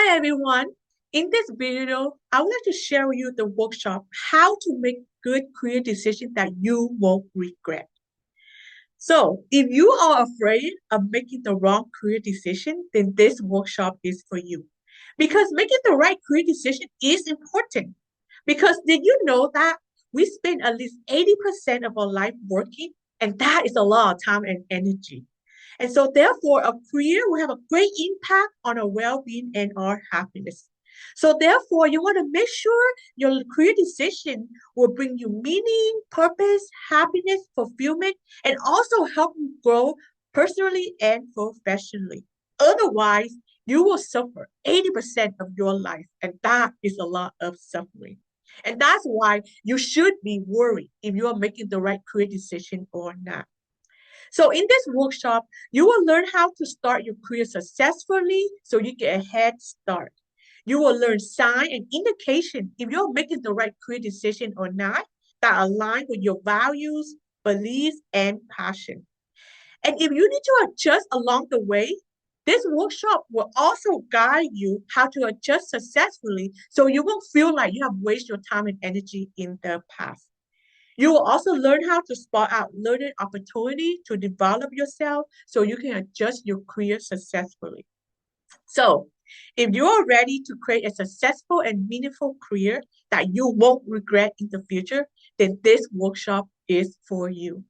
Hi everyone. In this video, I would like to share with you the workshop how to make good career decisions that you won't regret. So, if you are afraid of making the wrong career decision, then this workshop is for you. Because making the right career decision is important. Because did you know that we spend at least 80% of our life working, and that is a lot of time and energy. And so, therefore, a career will have a great impact on our well being and our happiness. So, therefore, you want to make sure your career decision will bring you meaning, purpose, happiness, fulfillment, and also help you grow personally and professionally. Otherwise, you will suffer 80% of your life, and that is a lot of suffering. And that's why you should be worried if you are making the right career decision or not. So in this workshop, you will learn how to start your career successfully so you get a head start. You will learn sign and indication if you're making the right career decision or not that align with your values, beliefs, and passion. And if you need to adjust along the way, this workshop will also guide you how to adjust successfully so you won't feel like you have wasted your time and energy in the past. You will also learn how to spot out learning opportunity to develop yourself so you can adjust your career successfully. So, if you are ready to create a successful and meaningful career that you won't regret in the future, then this workshop is for you.